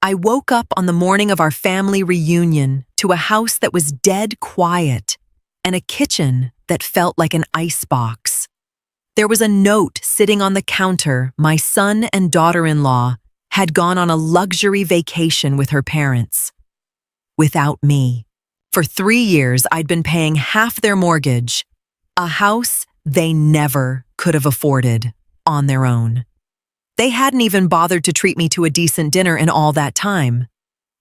I woke up on the morning of our family reunion to a house that was dead quiet and a kitchen that felt like an icebox. There was a note sitting on the counter. My son and daughter-in-law had gone on a luxury vacation with her parents. Without me. For 3 years, I'd been paying half their mortgage, a house they never could have afforded on their own. They hadn't even bothered to treat me to a decent dinner in all that time.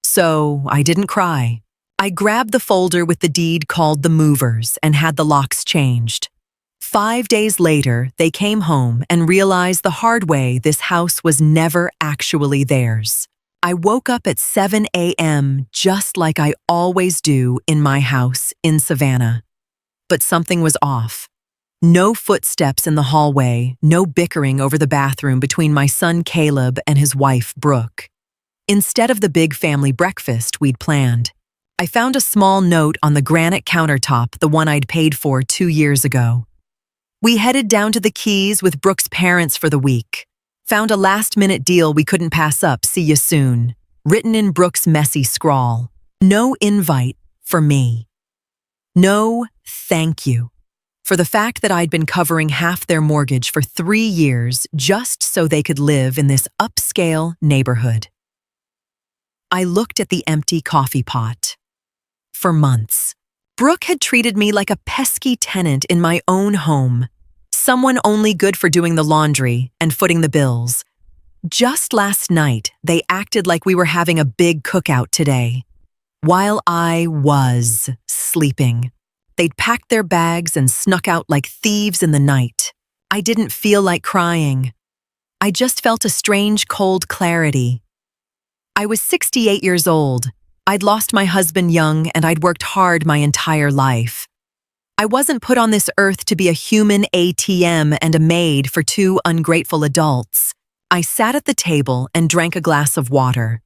So I didn't cry. I grabbed the folder with the deed called the movers and had the locks changed. 5 days later, they came home and realized the hard way this house was never actually theirs. I woke up at 7 a.m. just like I always do in my house in Savannah. But something was off. No footsteps in the hallway, no bickering over the bathroom between my son Caleb and his wife Brooke. Instead of the big family breakfast we'd planned, I found a small note on the granite countertop, the one I'd paid for 2 years ago. We headed down to the Keys with Brooke's parents for the week. Found a last-minute deal we couldn't pass up, see you soon, written in Brooke's messy scrawl. No invite for me. No thank you. For the fact that I'd been covering half their mortgage for 3 years just so they could live in this upscale neighborhood. I looked at the empty coffee pot. For months, Brooke had treated me like a pesky tenant in my own home, someone only good for doing the laundry and footing the bills. Just last night, they acted like we were having a big cookout today, while I was sleeping. They'd packed their bags and snuck out like thieves in the night. I didn't feel like crying. I just felt a strange, cold clarity. I was 68 years old. I'd lost my husband young and I'd worked hard my entire life. I wasn't put on this earth to be a human ATM and a maid for 2 ungrateful adults. I sat at the table and drank a glass of water.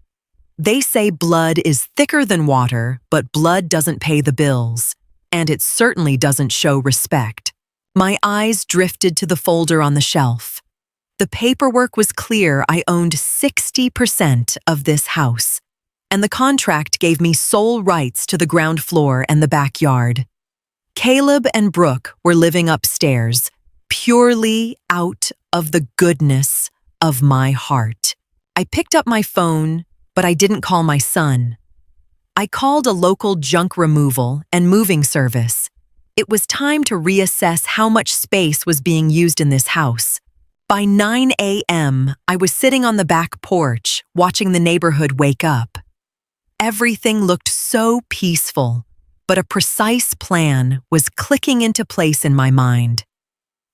They say blood is thicker than water, but blood doesn't pay the bills. And it certainly doesn't show respect. My eyes drifted to the folder on the shelf. The paperwork was clear. I owned 60% of this house, and the contract gave me sole rights to the ground floor and the backyard. Caleb and Brooke were living upstairs, purely out of the goodness of my heart. I picked up my phone, but I didn't call my son. I called a local junk removal and moving service. It was time to reassess how much space was being used in this house. By 9 a.m., I was sitting on the back porch, watching the neighborhood wake up. Everything looked so peaceful, but a precise plan was clicking into place in my mind.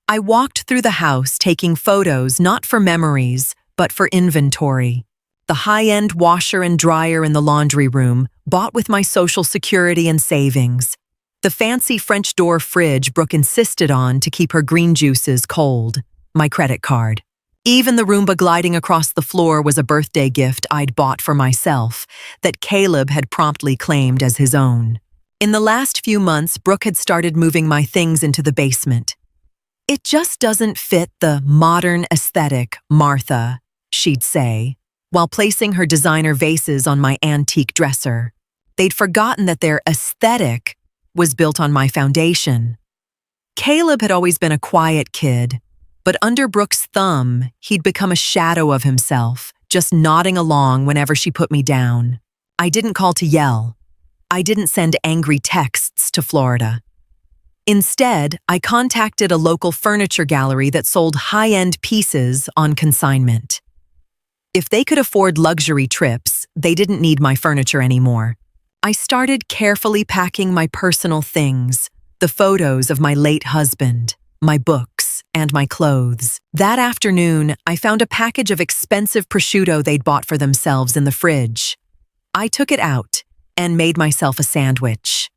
I walked through the house taking photos not for memories, but for inventory. The high-end washer and dryer in the laundry room, bought with my Social Security and savings. The fancy French door fridge Brooke insisted on to keep her green juices cold. My credit card. Even the Roomba gliding across the floor was a birthday gift I'd bought for myself that Caleb had promptly claimed as his own. In the last few months, Brooke had started moving my things into the basement. "It just doesn't fit the modern aesthetic, Martha," she'd say, while placing her designer vases on my antique dresser. They'd forgotten that their aesthetic was built on my foundation. Caleb had always been a quiet kid, but under Brooke's thumb, he'd become a shadow of himself, just nodding along whenever she put me down. I didn't call to yell. I didn't send angry texts to Florida. Instead, I contacted a local furniture gallery that sold high-end pieces on consignment. If they could afford luxury trips, they didn't need my furniture anymore. I started carefully packing my personal things, the photos of my late husband, my books, and my clothes. That afternoon, I found a package of expensive prosciutto they'd bought for themselves in the fridge. I took it out and made myself a sandwich.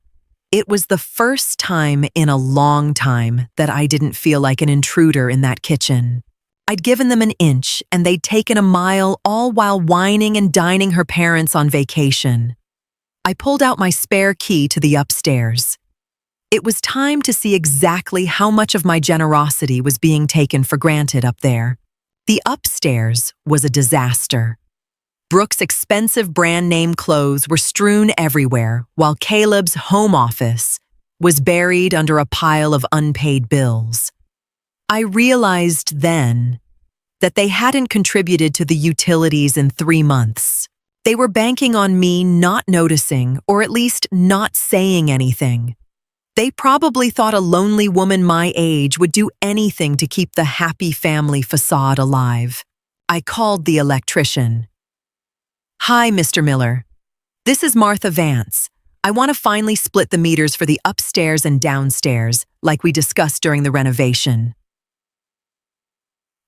It was the first time in a long time that I didn't feel like an intruder in that kitchen. I'd given them an inch and they'd taken a mile, all while whining and dining her parents on vacation. I pulled out my spare key to the upstairs. It was time to see exactly how much of my generosity was being taken for granted up there. The upstairs was a disaster. Brooke's expensive brand name clothes were strewn everywhere, while Caleb's home office was buried under a pile of unpaid bills. I realized then that they hadn't contributed to the utilities in 3 months. They were banking on me not noticing, or at least not saying anything. They probably thought a lonely woman my age would do anything to keep the happy family facade alive. I called the electrician. "Hi, Mr. Miller. This is Martha Vance. I want to finally split the meters for the upstairs and downstairs, like we discussed during the renovation."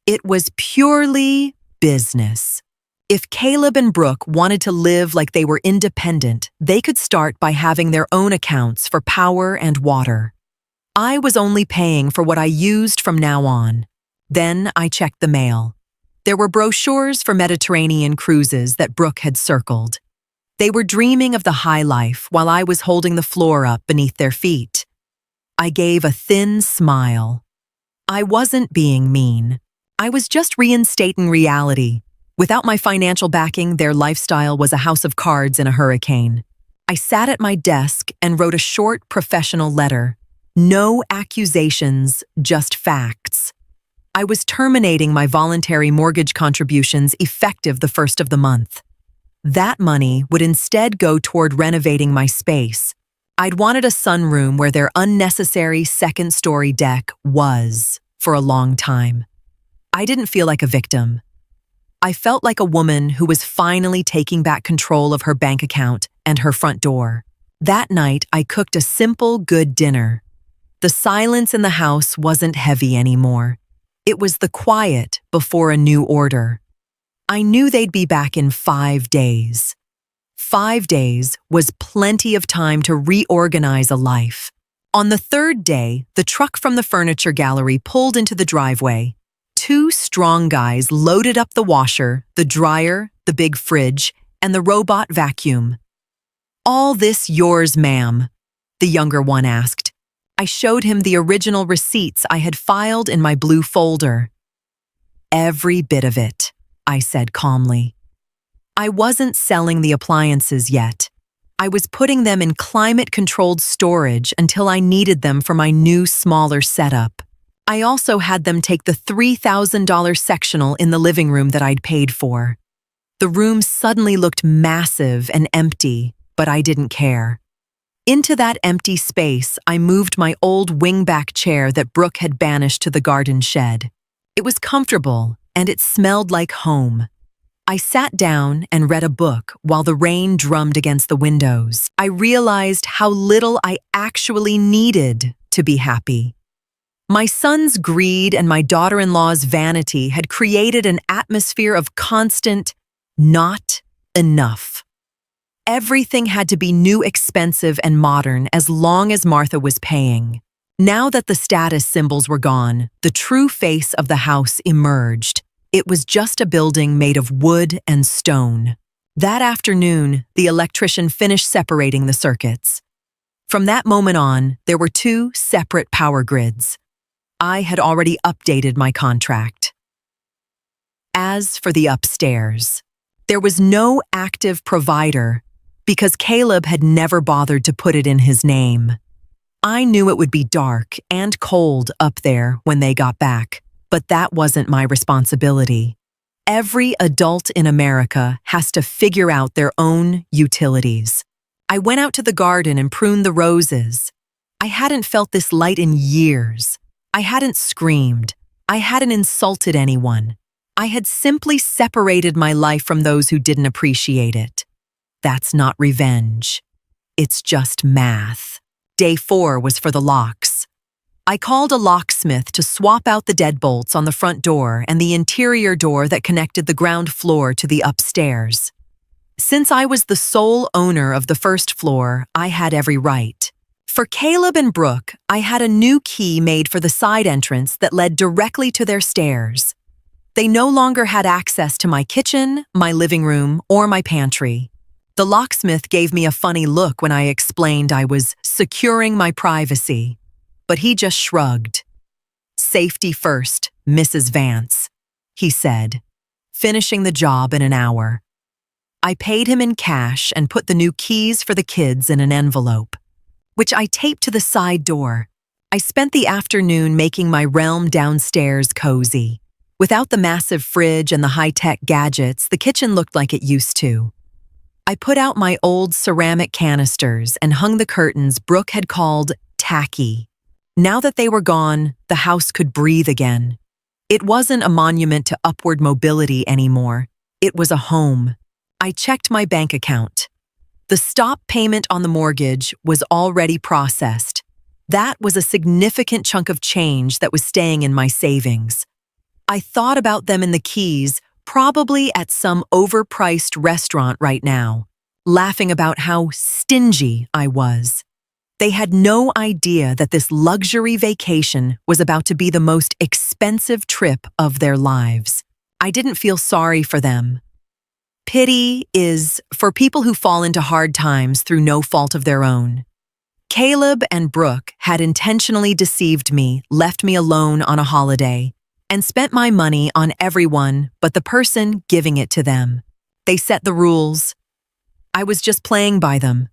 It was purely business. If Caleb and Brooke wanted to live like they were independent, they could start by having their own accounts for power and water. I was only paying for what I used from now on. Then I checked the mail. There were brochures for Mediterranean cruises that Brooke had circled. They were dreaming of the high life while I was holding the floor up beneath their feet. I gave a thin smile. I wasn't being mean. I was just reinstating reality. Without my financial backing, their lifestyle was a house of cards in a hurricane. I sat at my desk and wrote a short professional letter. No accusations, just facts. I was terminating my voluntary mortgage contributions effective the first of the month. That money would instead go toward renovating my space. I'd wanted a sunroom where their unnecessary second-story deck was for a long time. I didn't feel like a victim. I felt like a woman who was finally taking back control of her bank account and her front door. That night, I cooked a simple, good dinner. The silence in the house wasn't heavy anymore. It was the quiet before a new order. I knew they'd be back in 5 days. 5 days was plenty of time to reorganize a life. On the 3rd day, the truck from the furniture gallery pulled into the driveway. 2 strong guys loaded up the washer, the dryer, the big fridge, and the robot vacuum. "All this yours, ma'am?" the younger one asked. I showed him the original receipts I had filed in my blue folder. "Every bit of it," I said calmly. I wasn't selling the appliances yet. I was putting them in climate-controlled storage until I needed them for my new, smaller setup. I also had them take the $3,000 sectional in the living room that I'd paid for. The room suddenly looked massive and empty, but I didn't care. Into that empty space, I moved my old wingback chair that Brooke had banished to the garden shed. It was comfortable, and it smelled like home. I sat down and read a book while the rain drummed against the windows. I realized how little I actually needed to be happy. My son's greed and my daughter-in-law's vanity had created an atmosphere of constant, not enough. Everything had to be new, expensive, and modern as long as Martha was paying. Now that the status symbols were gone, the true face of the house emerged. It was just a building made of wood and stone. That afternoon, the electrician finished separating the circuits. From that moment on, there were 2 separate power grids. I had already updated my contract. As for the upstairs, there was no active provider because Caleb had never bothered to put it in his name. I knew it would be dark and cold up there when they got back, but that wasn't my responsibility. Every adult in America has to figure out their own utilities. I went out to the garden and pruned the roses. I hadn't felt this light in years. I hadn't screamed. I hadn't insulted anyone. I had simply separated my life from those who didn't appreciate it. That's not revenge. It's just math. Day 4 was for the locks. I called a locksmith to swap out the deadbolts on the front door and the interior door that connected the ground floor to the upstairs. Since I was the sole owner of the first floor, I had every right. For Caleb and Brooke, I had a new key made for the side entrance that led directly to their stairs. They no longer had access to my kitchen, my living room, or my pantry. The locksmith gave me a funny look when I explained I was securing my privacy, but he just shrugged. "Safety first, Mrs. Vance," he said, finishing the job in an hour. I paid him in cash and put the new keys for the kids in an envelope, which I taped to the side door. I spent the afternoon making my realm downstairs cozy. Without the massive fridge and the high-tech gadgets, the kitchen looked like it used to. I put out my old ceramic canisters and hung the curtains Brooke had called tacky. Now that they were gone, the house could breathe again. It wasn't a monument to upward mobility anymore. It was a home. I checked my bank account. The stop payment on the mortgage was already processed. That was a significant chunk of change that was staying in my savings. I thought about them in the keys, probably at some overpriced restaurant right now, laughing about how stingy I was. They had no idea that this luxury vacation was about to be the most expensive trip of their lives. I didn't feel sorry for them. Pity is for people who fall into hard times through no fault of their own. Caleb and Brooke had intentionally deceived me, left me alone on a holiday, and spent my money on everyone but the person giving it to them. They set the rules. I was just playing by them.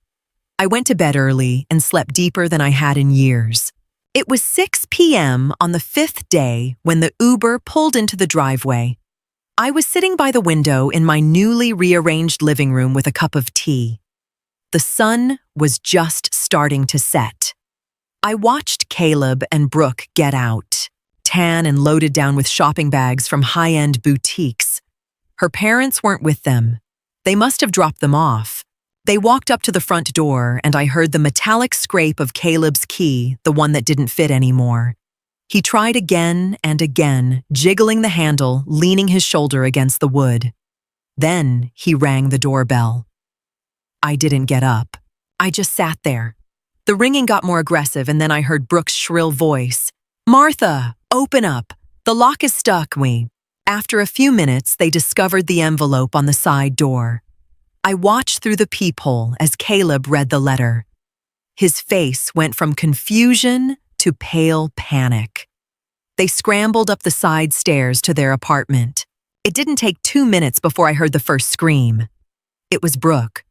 I went to bed early and slept deeper than I had in years. It was 6 p.m. on the 5th day when the Uber pulled into the driveway. I was sitting by the window in my newly rearranged living room with a cup of tea. The sun was just starting to set. I watched Caleb and Brooke get out, tan and loaded down with shopping bags from high-end boutiques. Her parents weren't with them. They must have dropped them off. They walked up to the front door, and I heard the metallic scrape of Caleb's key, the one that didn't fit anymore. He tried again and again, jiggling the handle, leaning his shoulder against the wood. Then he rang the doorbell. I didn't get up. I just sat there. The ringing got more aggressive, and then I heard Brooke's shrill voice. "Martha, open up. The lock is stuck, After a few minutes, they discovered the envelope on the side door. I watched through the peephole as Caleb read the letter. His face went from confusion to pale panic. They scrambled up the side stairs to their apartment. It didn't take 2 minutes before I heard the first scream. It was Brooke.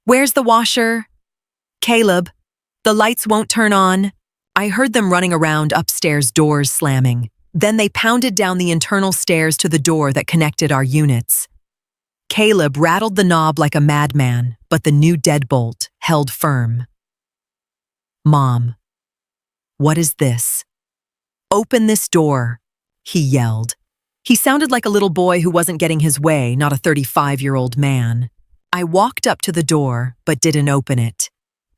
"Where's the washer?" "Caleb, the lights won't turn on." I heard them running around upstairs, doors slamming. Then they pounded down the internal stairs to the door that connected our units. Caleb rattled the knob like a madman, but the new deadbolt held firm. "Mom, what is this?" "Open this door," he yelled. He sounded like a little boy who wasn't getting his way, not a 35-year-old man. I walked up to the door, but didn't open it.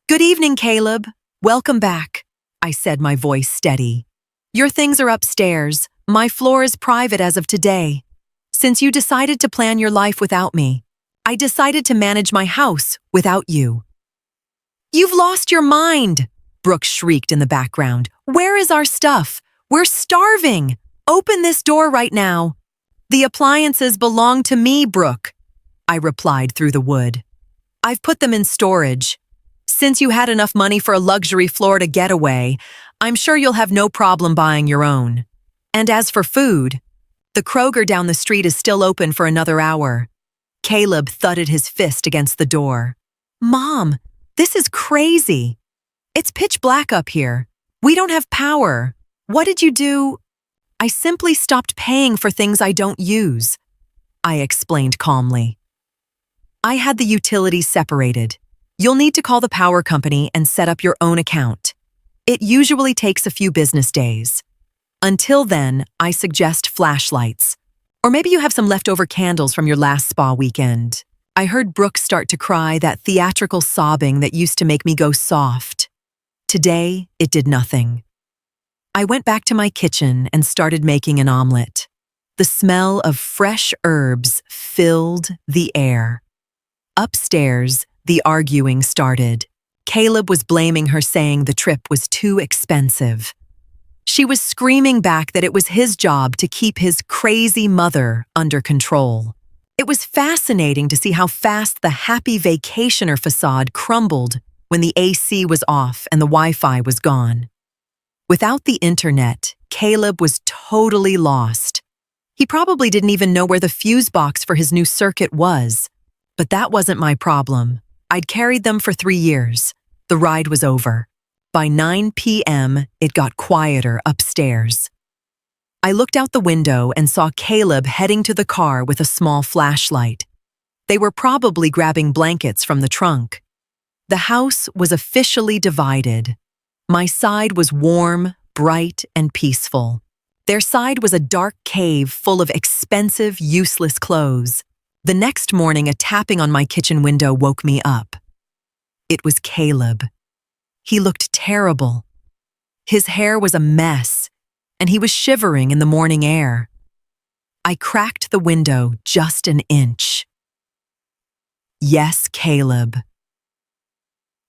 "Good evening, Caleb. Welcome back," I said, my voice steady. "Your things are upstairs. My floor is private as of today. Since you decided to plan your life without me, I decided to manage my house without you." "You've lost your mind," Brooke shrieked in the background. "Where is our stuff? We're starving. Open this door right now." "The appliances belong to me, Brooke," I replied through the wood. "I've put them in storage. Since you had enough money for a luxury Florida getaway, I'm sure you'll have no problem buying your own. And as for food, the Kroger down the street is still open for another hour." Caleb thudded his fist against the door. "Mom, this is crazy. It's pitch black up here. We don't have power. What did you do?" "I simply stopped paying for things I don't use," I explained calmly. "I had the utilities separated. You'll need to call the power company and set up your own account. It usually takes a few business days. Until then, I suggest flashlights. Or maybe you have some leftover candles from your last spa weekend." I heard Brooke start to cry, that theatrical sobbing that used to make me go soft. Today, it did nothing. I went back to my kitchen and started making an omelet. The smell of fresh herbs filled the air. Upstairs, the arguing started. Caleb was blaming her, saying the trip was too expensive. She was screaming back that it was his job to keep his crazy mother under control. It was fascinating to see how fast the happy vacationer facade crumbled when the AC was off and the Wi-Fi was gone. Without the internet, Caleb was totally lost. He probably didn't even know where the fuse box for his new circuit was. But that wasn't my problem. I'd carried them for 3 years. The ride was over. By 9 p.m., it got quieter upstairs. I looked out the window and saw Caleb heading to the car with a small flashlight. They were probably grabbing blankets from the trunk. The house was officially divided. My side was warm, bright, and peaceful. Their side was a dark cave full of expensive, useless clothes. The next morning, a tapping on my kitchen window woke me up. It was Caleb. He looked terrible. His hair was a mess, and he was shivering in the morning air. I cracked the window just an inch. "Yes, Caleb."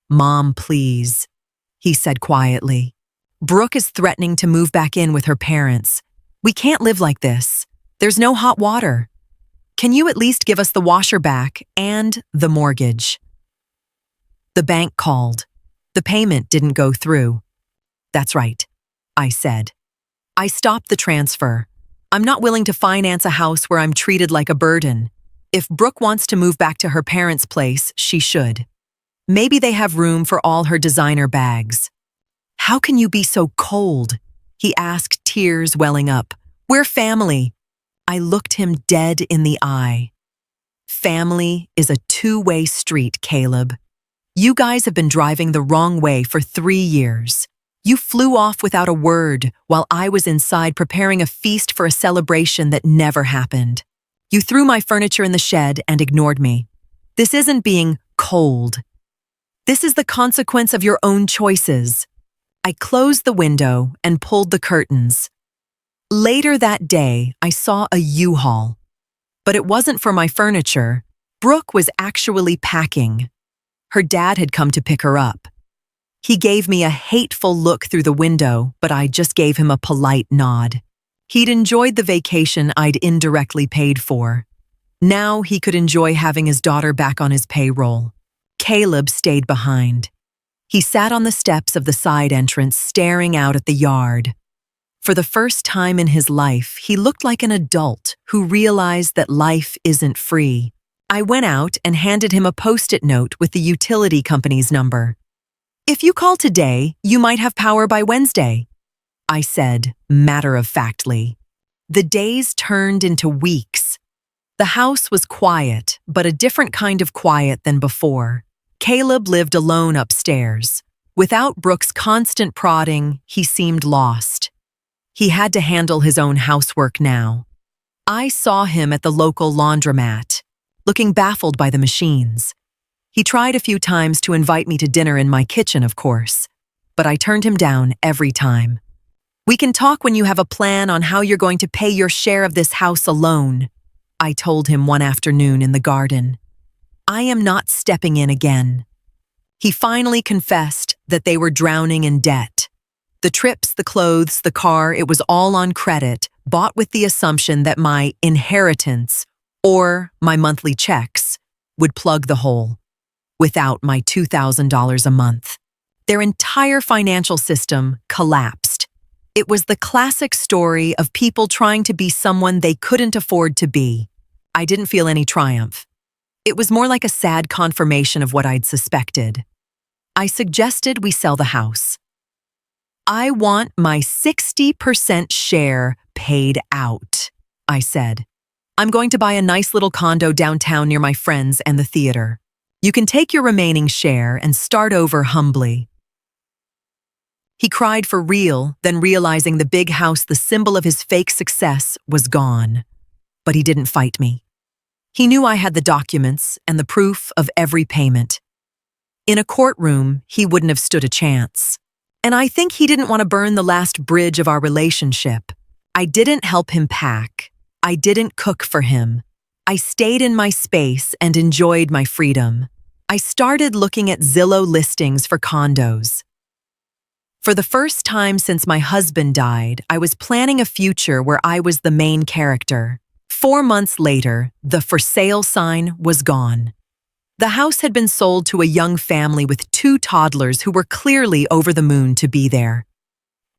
"Mom, please," he said quietly. "Brooke is threatening to move back in with her parents. We can't live like this. There's no hot water. Can you at least give us the washer back and the mortgage?" The bank called. The payment didn't go through. "That's right," I said. "I stopped the transfer. I'm not willing to finance a house where I'm treated like a burden. If Brooke wants to move back to her parents' place, she should. Maybe they have room for all her designer bags." "How can you be so cold?" he asked, tears welling up. "We're family." I looked him dead in the eye. "Family is a two-way street, Caleb. You guys have been driving the wrong way for 3 years. You flew off without a word while I was inside preparing a feast for a celebration that never happened. You threw my furniture in the shed and ignored me. This isn't being cold. This is the consequence of your own choices." I closed the window and pulled the curtains. Later that day, I saw a U-Haul. But it wasn't for my furniture. Brooke was actually packing. Her dad had come to pick her up. He gave me a hateful look through the window, but I just gave him a polite nod. He'd enjoyed the vacation I'd indirectly paid for. Now he could enjoy having his daughter back on his payroll. Caleb stayed behind. He sat on the steps of the side entrance, staring out at the yard. For the first time in his life, he looked like an adult who realized that life isn't free. I went out and handed him a post-it note with the utility company's number. "If you call today, you might have power by Wednesday," I said, matter-of-factly. The days turned into weeks. The house was quiet, but a different kind of quiet than before. Caleb lived alone upstairs. Without Brooke's constant prodding, he seemed lost. He had to handle his own housework now. I saw him at the local laundromat, looking baffled by the machines. He tried a few times to invite me to dinner in my kitchen, of course, but I turned him down every time. "We can talk when you have a plan on how you're going to pay your share of this house alone," I told him one afternoon in the garden. "I am not stepping in again." He finally confessed that they were drowning in debt. The trips, the clothes, the car, it was all on credit, bought with the assumption that my inheritance, or my monthly checks, would plug the hole. Without my $2,000 a month. Their entire financial system collapsed. It was the classic story of people trying to be someone they couldn't afford to be. I didn't feel any triumph. It was more like a sad confirmation of what I'd suspected. I suggested we sell the house. "I want my 60% share paid out," I said. "I'm going to buy a nice little condo downtown near my friends and the theater. You can take your remaining share and start over humbly." He cried for real, then realizing the big house, the symbol of his fake success, was gone. But he didn't fight me. He knew I had the documents and the proof of every payment. In a courtroom, he wouldn't have stood a chance. And I think he didn't want to burn the last bridge of our relationship. I didn't help him pack. I didn't cook for him. I stayed in my space and enjoyed my freedom. I started looking at Zillow listings for condos. For the first time since my husband died, I was planning a future where I was the main character. 4 months later, the for sale sign was gone. The house had been sold to a young family with 2 toddlers who were clearly over the moon to be there.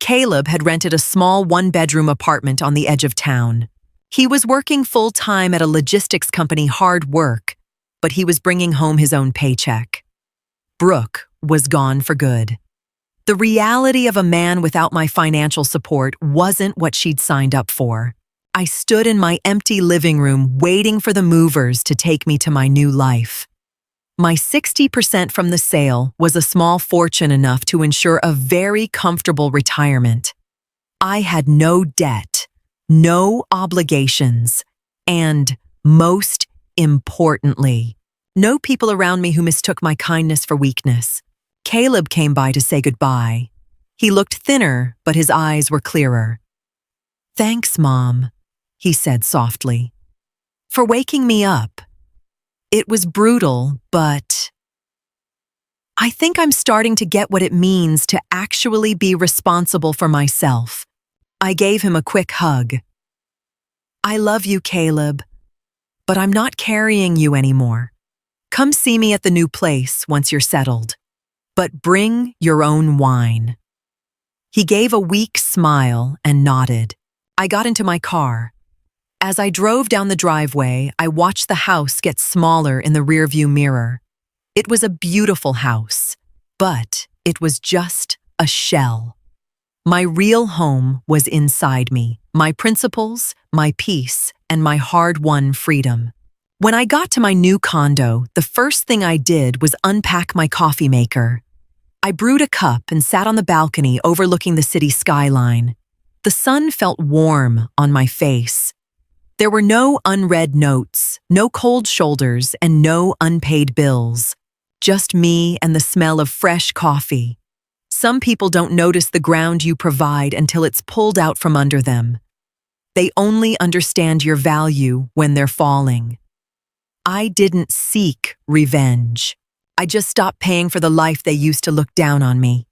Caleb had rented a small 1-bedroom apartment on the edge of town. He was working full-time at a logistics company, hard work, but he was bringing home his own paycheck. Brooke was gone for good. The reality of a man without my financial support wasn't what she'd signed up for. I stood in my empty living room waiting for the movers to take me to my new life. My 60% from the sale was a small fortune enough to ensure a very comfortable retirement. I had no debt, no obligations, and, most importantly, no people around me who mistook my kindness for weakness. Caleb came by to say goodbye. He looked thinner, but his eyes were clearer. "Thanks, Mom," he said softly, "for waking me up. It was brutal, but I think I'm starting to get what it means to actually be responsible for myself." I gave him a quick hug. "I love you, Caleb, but I'm not carrying you anymore. Come see me at the new place once you're settled. But bring your own wine." He gave a weak smile and nodded. I got into my car. As I drove down the driveway, I watched the house get smaller in the rearview mirror. It was a beautiful house, but it was just a shell. My real home was inside me, my principles, my peace, and my hard-won freedom. When I got to my new condo, the first thing I did was unpack my coffee maker. I brewed a cup and sat on the balcony overlooking the city skyline. The sun felt warm on my face. There were no unread notes, no cold shoulders, and no unpaid bills. Just me and the smell of fresh coffee. Some people don't notice the ground you provide until it's pulled out from under them. They only understand your value when they're falling. I didn't seek revenge. I just stopped paying for the life they used to look down on me.